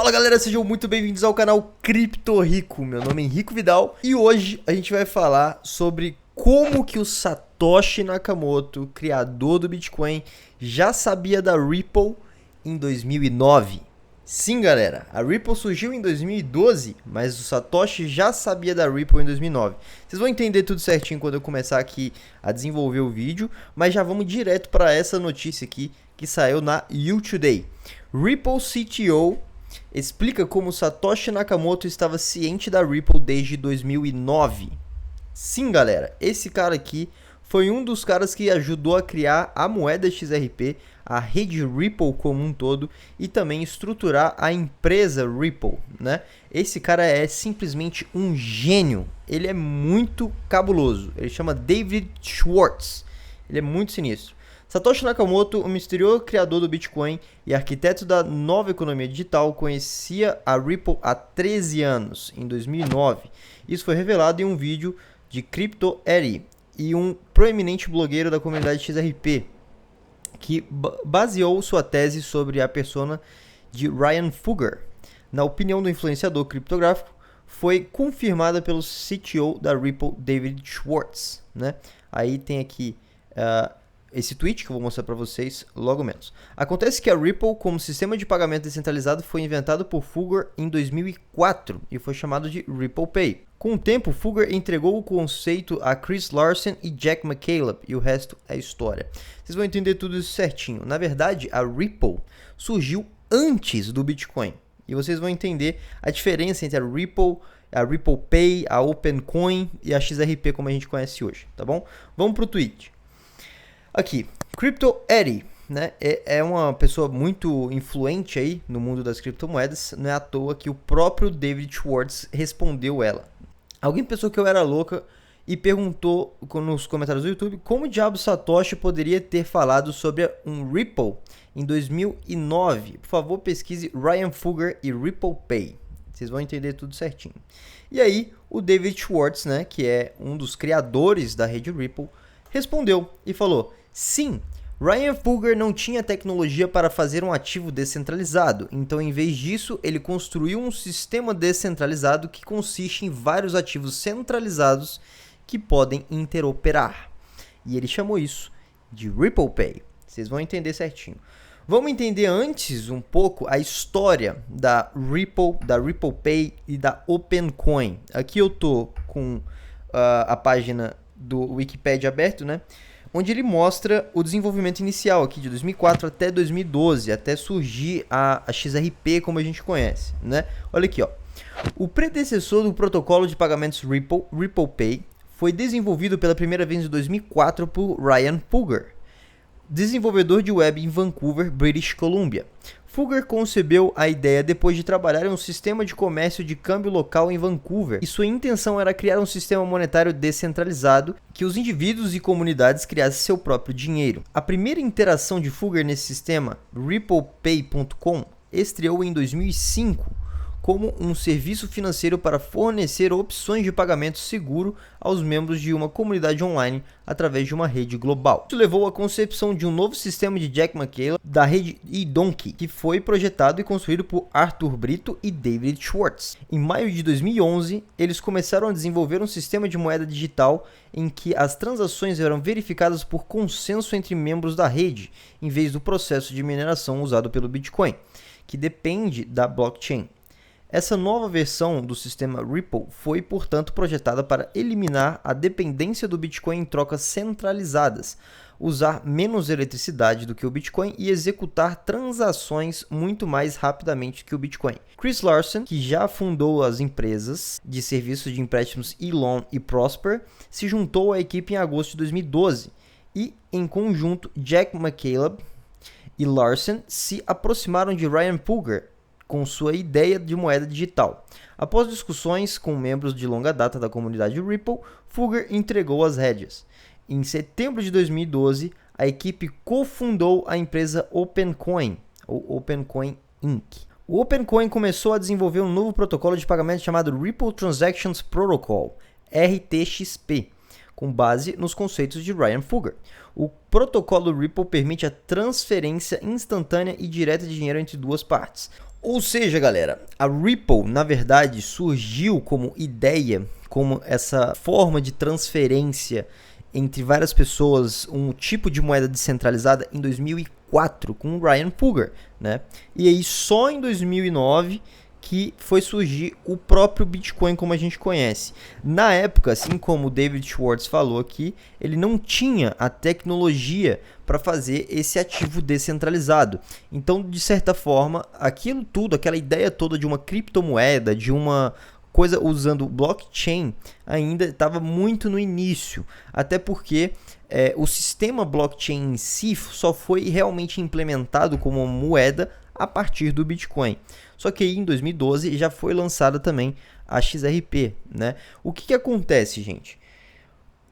Fala galera, sejam muito bem-vindos ao canal Cripto Rico. Meu nome é Henrico Vidal e hoje a gente vai falar sobre como que o Satoshi Nakamoto, criador do Bitcoin, já sabia da Ripple em 2009. Sim galera, a Ripple surgiu em 2012, mas o Satoshi já sabia da Ripple em 2009. Vocês vão entender tudo certinho quando eu começar aqui a desenvolver o vídeo, mas já vamos direto para essa notícia aqui que saiu na U-Today. Ripple CTO explica como Satoshi Nakamoto estava ciente da Ripple desde 2009. Sim, galera, esse cara aqui foi um dos caras que ajudou a criar a moeda XRP, a rede Ripple como um todo e também estruturar a empresa Ripple, né? Esse cara é simplesmente um gênio. Ele é muito cabuloso. Ele chama David Schwartz. Ele é muito sinistro. Satoshi Nakamoto, o misterioso criador do Bitcoin e arquiteto da nova economia digital, conhecia a Ripple há 13 anos, em 2009. Isso foi revelado em um vídeo de Crypto Eri e um proeminente blogueiro da comunidade XRP, que baseou sua tese sobre a persona de Ryan Fugger. Na opinião do influenciador criptográfico, foi confirmada pelo CTO da Ripple, David Schwartz, né? Aí tem aqui esse tweet que eu vou mostrar para vocês logo menos. Acontece que a Ripple, como sistema de pagamento descentralizado, foi inventado por Fugger em 2004 e foi chamado de Ripple Pay. Com o tempo, Fugger entregou o conceito a Chris Larsen e Jack McCaleb, e o resto é história. Vocês vão entender tudo isso certinho. Na verdade, a Ripple surgiu antes do Bitcoin. E vocês vão entender a diferença entre a Ripple Pay, a OpenCoin e a XRP como a gente conhece hoje, tá bom? Vamos pro tweet. Aqui, Crypto Eri, né, é uma pessoa muito influente aí no mundo das criptomoedas. Não é à toa que o próprio David Schwartz respondeu ela. Alguém pensou que eu era louca e perguntou nos comentários do YouTube como diabo Satoshi poderia ter falado sobre um Ripple em 2009. Por favor, pesquise Ryan Fugger e Ripple Pay. Vocês vão entender tudo certinho. E aí, o David Schwartz, né, que é um dos criadores da rede Ripple, respondeu e falou: sim, Ryan Fugger não tinha tecnologia para fazer um ativo descentralizado, então em vez disso ele construiu um sistema descentralizado que consiste em vários ativos centralizados que podem interoperar. E ele chamou isso de Ripple Pay. Vocês vão entender certinho. Vamos entender antes um pouco a história da Ripple Pay e da OpenCoin. Aqui eu tô com a página do Wikipedia aberto, né? Onde ele mostra o desenvolvimento inicial aqui de 2004 até 2012, até surgir a XRP como a gente conhece, né? Olha aqui, ó. O predecessor do protocolo de pagamentos Ripple Pay, foi desenvolvido pela primeira vez em 2004 por Ryan Fugger, desenvolvedor de web em Vancouver, British Columbia. Fugger concebeu a ideia depois de trabalhar em um sistema de comércio de câmbio local em Vancouver, e sua intenção era criar um sistema monetário descentralizado que os indivíduos e comunidades criassem seu próprio dinheiro. A primeira interação de Fugger nesse sistema, RipplePay.com, estreou em 2005 como um serviço financeiro para fornecer opções de pagamento seguro aos membros de uma comunidade online através de uma rede global. Isso levou à concepção de um novo sistema de Jack McCaleb da rede eDonkey, que foi projetado e construído por Arthur Brito e David Schwartz. Em maio de 2011, eles começaram a desenvolver um sistema de moeda digital em que as transações eram verificadas por consenso entre membros da rede, em vez do processo de mineração usado pelo Bitcoin, que depende da blockchain. Essa nova versão do sistema Ripple foi, portanto, projetada para eliminar a dependência do Bitcoin em trocas centralizadas, usar menos eletricidade do que o Bitcoin e executar transações muito mais rapidamente que o Bitcoin. Chris Larsen, que já fundou as empresas de serviços de empréstimos Elon e Prosper, se juntou à equipe em agosto de 2012 e, em conjunto, Jack McCaleb e Larsen se aproximaram de Ryan Fugger com sua ideia de moeda digital. Após discussões com membros de longa data da comunidade Ripple, Fugger entregou as rédeas. Em setembro de 2012, a equipe cofundou a empresa OpenCoin, ou OpenCoin Inc. O OpenCoin começou a desenvolver um novo protocolo de pagamento chamado Ripple Transactions Protocol, RTXP, com base nos conceitos de Ryan Fugger. O protocolo Ripple permite a transferência instantânea e direta de dinheiro entre duas partes. Ou seja, galera, a Ripple, na verdade, surgiu como ideia, como essa forma de transferência entre várias pessoas, um tipo de moeda descentralizada em 2004 com o Ryan Fugger, né? E aí só em 2009 que foi surgir o próprio Bitcoin como a gente conhece. Na época, assim como o David Schwartz falou aqui, ele não tinha a tecnologia para fazer esse ativo descentralizado. Então, de certa forma, aquilo tudo, aquela ideia toda de uma criptomoeda, de uma coisa usando blockchain, ainda estava muito no início. Até porque o sistema blockchain em si só foi realmente implementado como uma moeda a partir do Bitcoin. Só que aí em 2012 já foi lançada também a XRP, né? O que acontece, gente?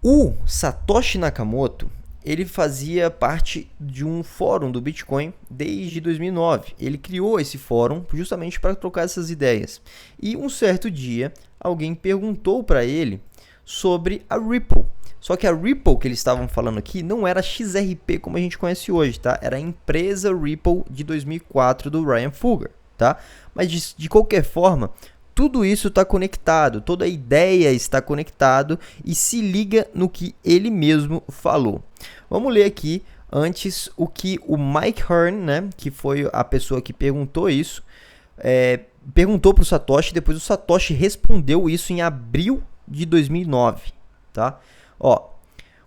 O Satoshi Nakamoto, ele fazia parte de um fórum do Bitcoin desde 2009. Ele criou esse fórum justamente para trocar essas ideias. E um certo dia, alguém perguntou para ele sobre a Ripple. Só que a Ripple que eles estavam falando aqui não era a XRP como a gente conhece hoje, tá? Era a empresa Ripple de 2004 do Ryan Fugger, tá? Mas de qualquer forma, tudo isso está conectado, toda a ideia está conectado e se liga no que ele mesmo falou. Vamos ler aqui antes o que o Mike Hearn, né, que foi a pessoa que perguntou isso, perguntou para o Satoshi, depois o Satoshi respondeu isso em abril de 2009, tá? Ó,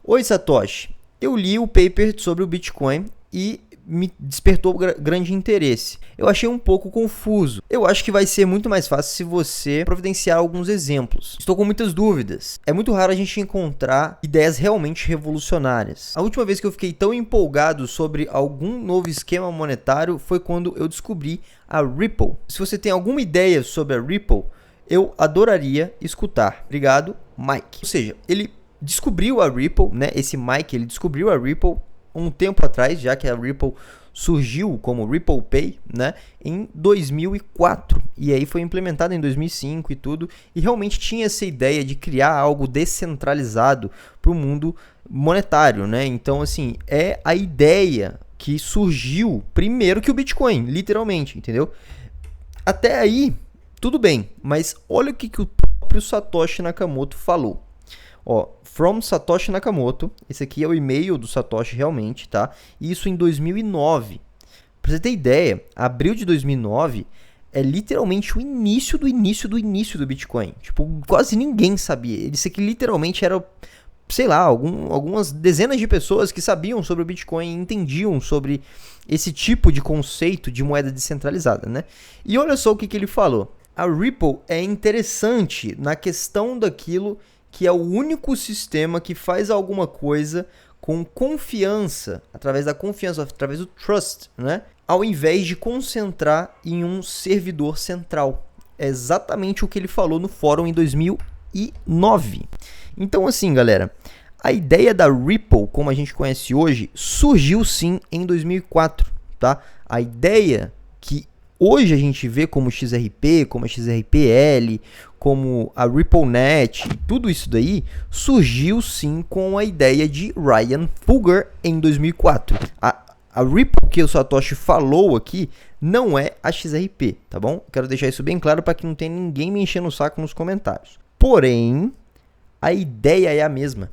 oi Satoshi, eu li o paper sobre o Bitcoin e me despertou grande interesse. Eu achei um pouco confuso. Eu acho que vai ser muito mais fácil se você providenciar alguns exemplos. Estou com muitas dúvidas. É muito raro a gente encontrar ideias realmente revolucionárias. A última vez que eu fiquei tão empolgado sobre algum novo esquema monetário foi quando eu descobri a Ripple. Se você tem alguma ideia sobre a Ripple, eu adoraria escutar. Obrigado, Mike. Ou seja, ele descobriu a Ripple, né? Esse Mike, ele descobriu a Ripple um tempo atrás, já que a Ripple surgiu como Ripple Pay, né, em 2004, e aí foi implementada em 2005 e tudo, e realmente tinha essa ideia de criar algo descentralizado para o mundo monetário, né? Então, assim, é a ideia que surgiu primeiro que o Bitcoin, literalmente, entendeu? Até aí, tudo bem, mas olha o que o próprio Satoshi Nakamoto falou. Ó, from Satoshi Nakamoto, esse aqui é o e-mail do Satoshi realmente, tá? Isso em 2009. Pra você ter ideia, abril de 2009 é literalmente o início do início do início do Bitcoin. Tipo, quase ninguém sabia. Isso aqui literalmente era, sei lá, algumas dezenas de pessoas que sabiam sobre o Bitcoin e entendiam sobre esse tipo de conceito de moeda descentralizada, né? E olha só o que ele falou. A Ripple é interessante na questão daquilo que é o único sistema que faz alguma coisa com confiança, através da confiança, através do trust, né? Ao invés de concentrar em um servidor central. É exatamente o que ele falou no fórum em 2009. Então, assim, galera, a ideia da Ripple, como a gente conhece hoje, surgiu sim em 2004, tá? A ideia que hoje a gente vê como XRP, como a XRPL, como a RippleNet, tudo isso daí surgiu sim com a ideia de Ryan Fugger em 2004. A Ripple que o Satoshi falou aqui não é a XRP, tá bom? Quero deixar isso bem claro para que não tenha ninguém me enchendo o saco nos comentários. Porém, a ideia é a mesma.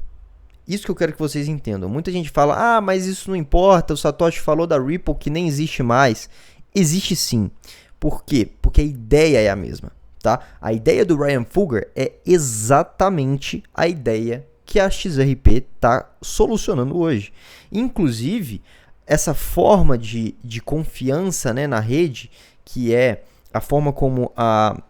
Isso que eu quero que vocês entendam. Muita gente fala, mas isso não importa, o Satoshi falou da Ripple que nem existe mais. Existe sim. Por quê? Porque a ideia é a mesma, tá? A ideia do Ryan Fugger é exatamente a ideia que a XRP está solucionando hoje. Inclusive, essa forma de confiança, né, na rede, que é a forma como a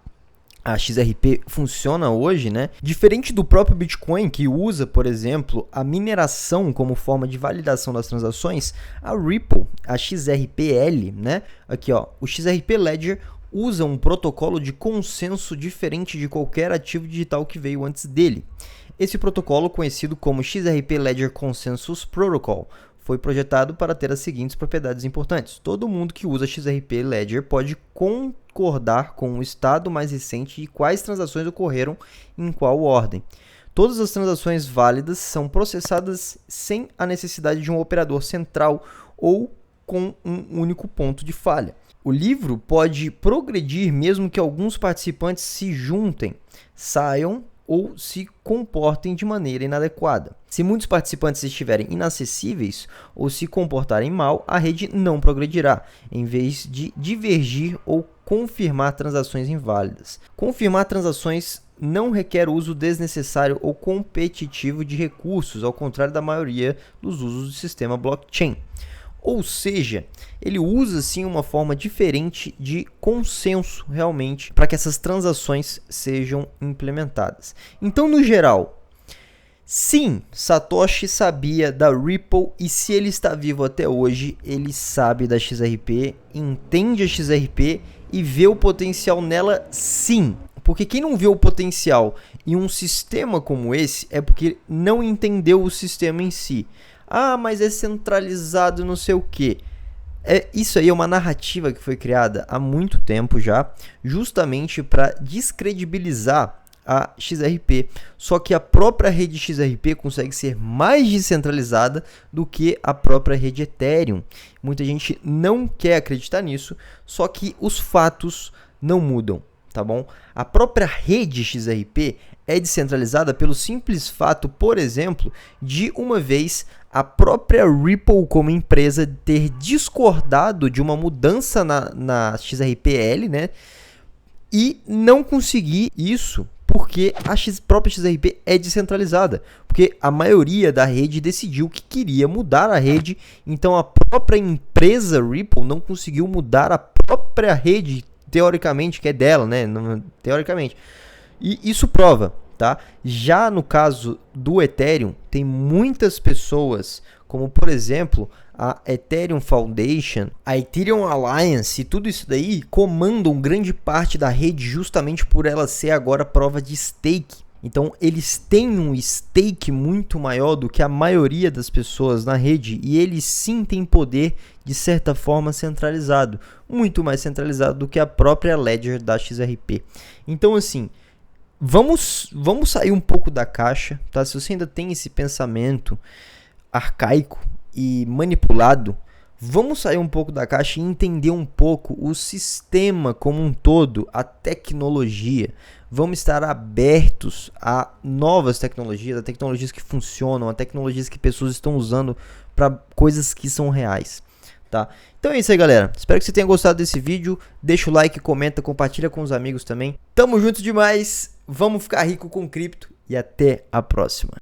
XRP funciona hoje, né? Diferente do próprio Bitcoin, que usa, por exemplo, a mineração como forma de validação das transações, a Ripple, a XRPL, né? Aqui, ó, o XRP Ledger usa um protocolo de consenso diferente de qualquer ativo digital que veio antes dele. Esse protocolo, conhecido como XRP Ledger Consensus Protocol, foi projetado para ter as seguintes propriedades importantes. Todo mundo que usa XRP Ledger pode concordar com o estado mais recente de quais transações ocorreram em qual ordem. Todas as transações válidas são processadas sem a necessidade de um operador central ou com um único ponto de falha. O livro pode progredir mesmo que alguns participantes se juntem, saiam ou se comportem de maneira inadequada. Se muitos participantes estiverem inacessíveis ou se comportarem mal, a rede não progredirá, em vez de divergir ou confirmar transações inválidas. Confirmar transações não requer uso desnecessário ou competitivo de recursos, ao contrário da maioria dos usos do sistema blockchain. Ou seja, ele usa sim uma forma diferente de consenso realmente para que essas transações sejam implementadas. Então, no geral, sim, Satoshi sabia da Ripple e se ele está vivo até hoje, ele sabe da XRP, entende a XRP e vê o potencial nela sim. Porque quem não vê o potencial em um sistema como esse é porque não entendeu o sistema em si. Ah, mas é centralizado não sei o que. Isso aí é uma narrativa que foi criada há muito tempo já, justamente para descredibilizar a XRP. Só que a própria rede XRP consegue ser mais descentralizada do que a própria rede Ethereum. Muita gente não quer acreditar nisso, só que os fatos não mudam, tá bom? A própria rede XRP é descentralizada pelo simples fato, por exemplo, de uma vez a própria Ripple como empresa ter discordado de uma mudança na XRPL, né? E não conseguir isso porque a própria XRP é descentralizada. Porque a maioria da rede decidiu que queria mudar a rede, então a própria empresa Ripple não conseguiu mudar a própria rede, teoricamente, que é dela, né? Teoricamente. E isso prova, tá? Já no caso do Ethereum, tem muitas pessoas, como por exemplo a Ethereum Foundation, a Ethereum Alliance e tudo isso daí comandam grande parte da rede justamente por ela ser agora prova de stake. Então eles têm um stake muito maior do que a maioria das pessoas na rede e eles sim têm poder de certa forma centralizado, muito mais centralizado do que a própria Ledger da XRP. Então assim, vamos sair um pouco da caixa, tá? Se você ainda tem esse pensamento arcaico e manipulado, vamos sair um pouco da caixa e entender um pouco o sistema como um todo, a tecnologia. Vamos estar abertos a novas tecnologias, a tecnologias que funcionam, a tecnologias que pessoas estão usando para coisas que são reais, tá? Então é isso aí, galera. Espero que você tenha gostado desse vídeo. Deixa o like, comenta, compartilha com os amigos também. Tamo junto demais. Vamos ficar rico com cripto e até a próxima.